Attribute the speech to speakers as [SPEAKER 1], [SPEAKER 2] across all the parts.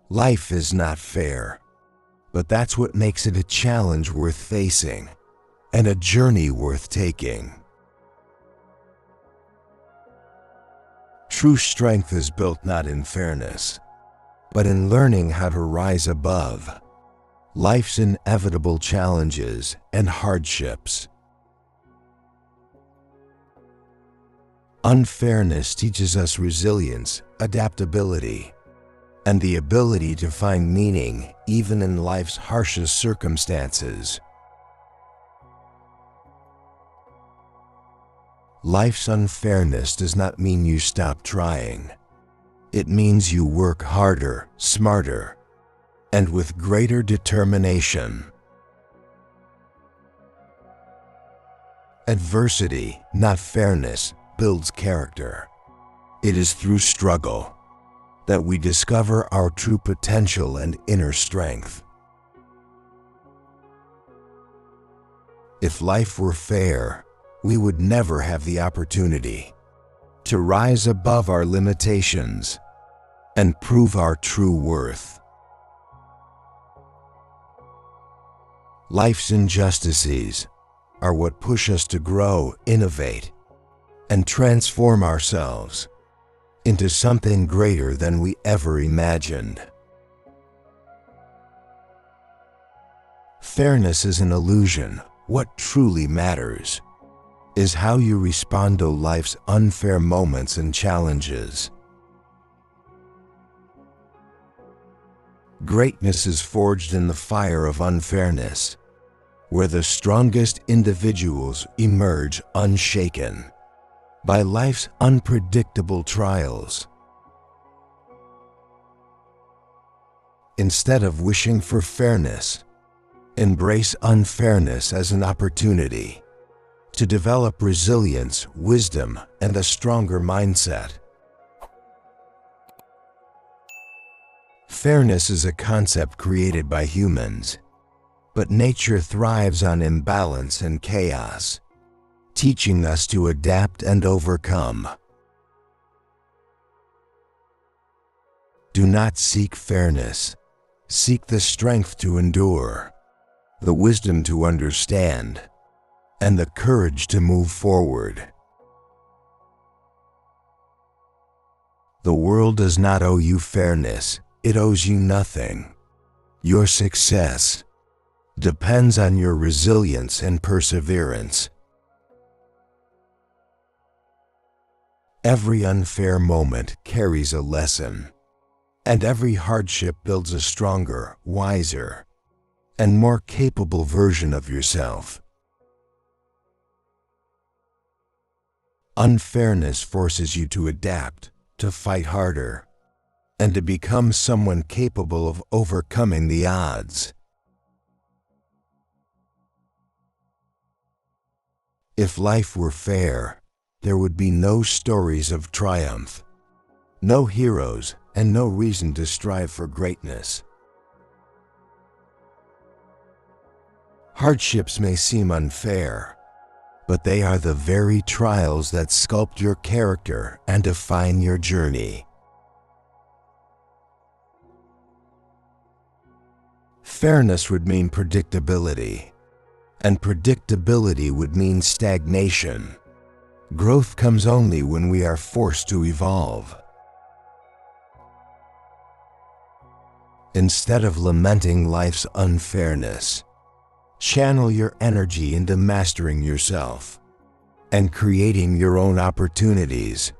[SPEAKER 1] Life is not fair, but that's what makes it a challenge worth facing and a journey worth taking. True strength is built not in fairness, but in learning how to rise above life's inevitable challenges and hardships. Unfairness teaches us resilience, adaptability, and the ability to find meaning even in life's harshest circumstances. Life's unfairness does not mean you stop trying. It means you work harder, smarter, and with greater determination. Adversity, not fairness, builds character. It is through struggle that we discover our true potential and inner strength. If life were fair, we would never have the opportunity to rise above our limitations and prove our true worth. Life's injustices are what push us to grow, innovate, and transform ourselves into something greater than we ever imagined. Fairness is an illusion. What truly matters is how you respond to life's unfair moments and challenges. Greatness is forged in the fire of unfairness, where the strongest individuals emerge unshaken by life's unpredictable trials. Instead of wishing for fairness, embrace unfairness as an opportunity to develop resilience, wisdom, and a stronger mindset. Fairness is a concept created by humans, but nature thrives on imbalance and chaos, teaching us to adapt and overcome. Do not seek fairness. Seek the strength to endure, the wisdom to understand, and the courage to move forward. The world does not owe you fairness. It owes you nothing. Your success depends on your resilience and perseverance. Every unfair moment carries a lesson, and every hardship builds a stronger, wiser, and more capable version of yourself. Unfairness forces you to adapt, to fight harder, and to become someone capable of overcoming the odds. If life were fair, there would be no stories of triumph, no heroes, and no reason to strive for greatness. Hardships may seem unfair, but they are the very trials that sculpt your character and define your journey. Fairness would mean predictability, and predictability would mean stagnation. Growth comes only when we are forced to evolve. Instead of lamenting life's unfairness, channel your energy into mastering yourself and creating your own opportunities.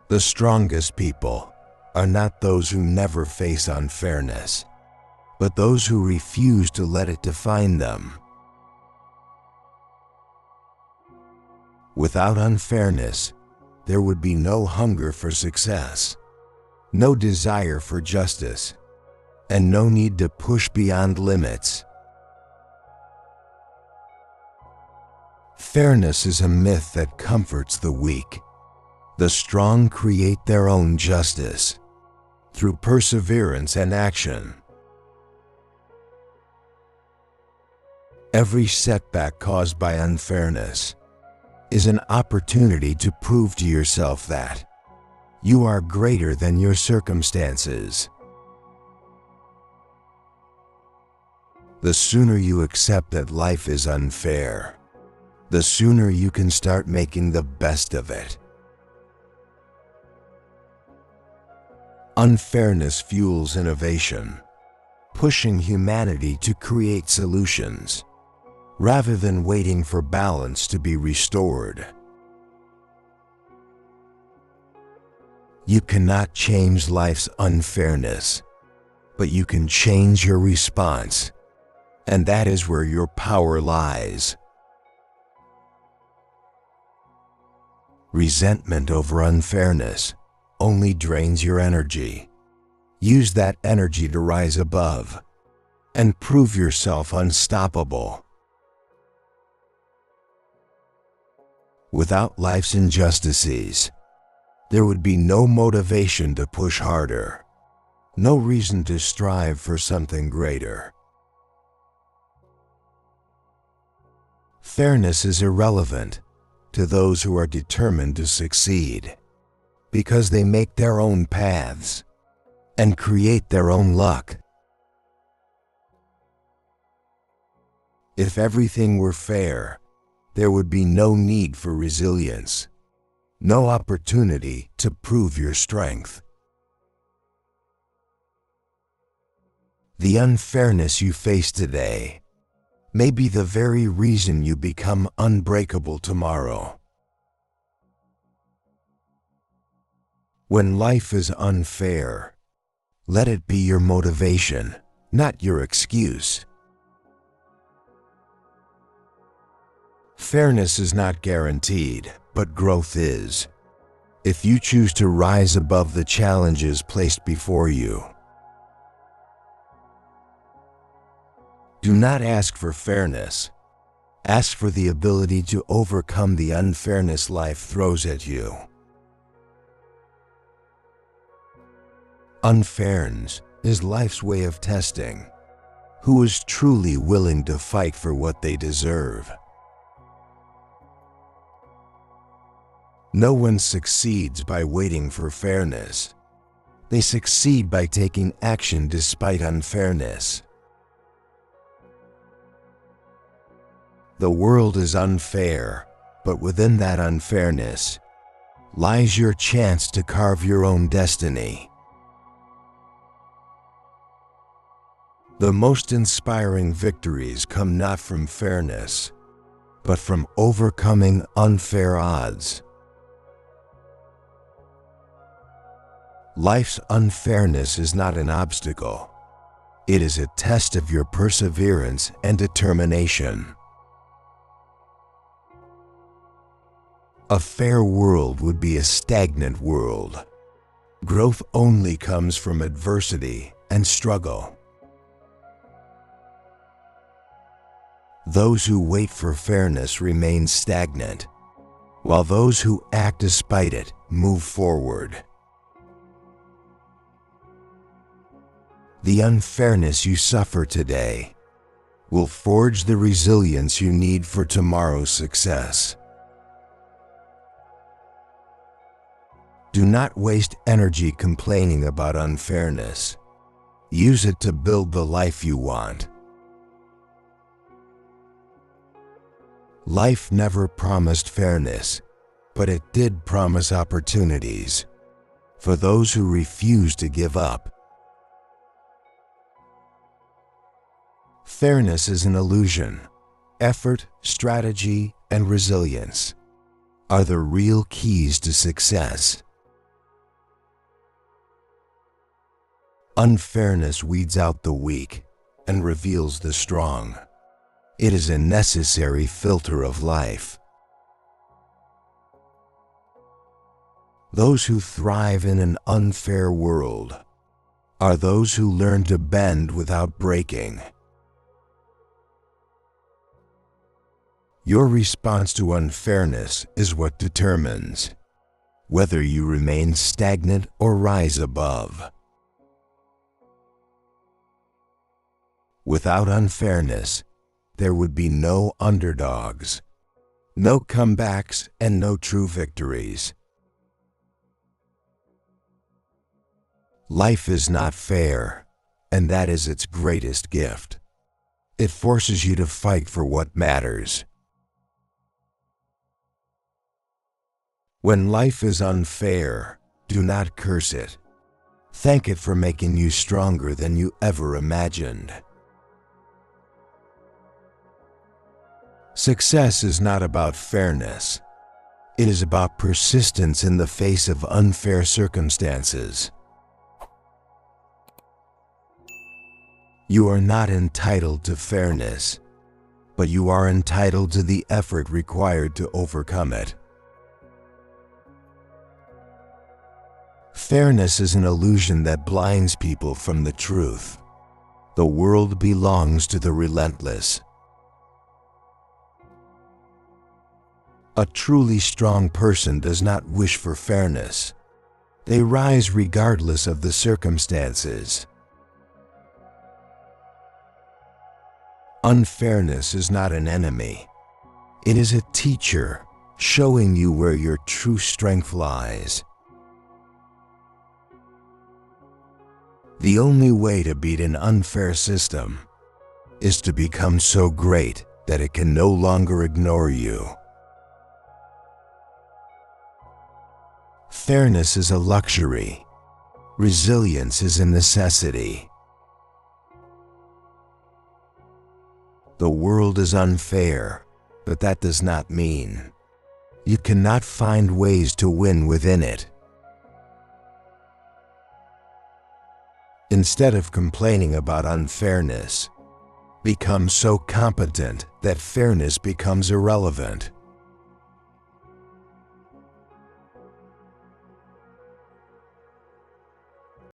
[SPEAKER 1] The strongest people are not those who never face unfairness, but those who refuse to let it define them. Without unfairness, there would be no hunger for success, no desire for justice, and no need to push beyond limits. Fairness is a myth that comforts the weak. The strong create their own justice through perseverance and action. Every setback caused by unfairness is an opportunity to prove to yourself that You are greater than your circumstances. The sooner you accept that life is unfair, the sooner you can start making the best of it. Unfairness fuels innovation, pushing humanity to create solutions, rather than waiting for balance to be restored. You cannot change life's unfairness, but you can change your response, and that is where your power lies. Resentment over unfairness only drains your energy. Use that energy to rise above and prove yourself unstoppable. Without life's injustices, there would be no motivation to push harder, no reason to strive for something greater. Fairness is irrelevant to those who are determined to succeed, because they make their own paths and create their own luck. If everything were fair, there would be no need for resilience, no opportunity to prove your strength. The unfairness you face today may be the very reason you become unbreakable tomorrow. When life is unfair, let it be your motivation, not your excuse. Fairness is not guaranteed, but growth is, if you choose to rise above the challenges placed before you. Do not ask for fairness. Ask for the ability to overcome the unfairness life throws at you. Unfairness is life's way of testing who is truly willing to fight for what they deserve. No one succeeds by waiting for fairness. They succeed by taking action despite unfairness. The world is unfair, but within that unfairness lies your chance to carve your own destiny. The most inspiring victories come not from fairness, but from overcoming unfair odds. Life's unfairness is not an obstacle. It is a test of your perseverance and determination. A fair world would be a stagnant world. Growth only comes from adversity and struggle. Those who wait for fairness remain stagnant, while those who act despite it move forward. The unfairness you suffer today will forge the resilience you need for tomorrow's success. Do not waste energy complaining about unfairness. Use it to build the life you want. Life never promised fairness, but it did promise opportunities for those who refuse to give up. Fairness is an illusion. Effort, strategy, and resilience are the real keys to success. Unfairness weeds out the weak and reveals the strong. It is a necessary filter of life. Those who thrive in an unfair world are those who learn to bend without breaking. Your response to unfairness is what determines whether you remain stagnant or rise above. Without unfairness, there would be no underdogs, no comebacks, and no true victories. Life is not fair, and that is its greatest gift. It forces you to fight for what matters. When life is unfair, do not curse it. Thank it for making you stronger than you ever imagined. Success is not about fairness. It is about persistence in the face of unfair circumstances. You are not entitled to fairness, but you are entitled to the effort required to overcome it. Fairness is an illusion that blinds people from the truth. The world belongs to the relentless. A truly strong person does not wish for fairness. They rise regardless of the circumstances. Unfairness is not an enemy. It is a teacher, showing you where your true strength lies. The only way to beat an unfair system is to become so great that it can no longer ignore you. Fairness is a luxury. Resilience is a necessity. The world is unfair, but that does not mean you cannot find ways to win within it. Instead of complaining about unfairness, become so competent that fairness becomes irrelevant.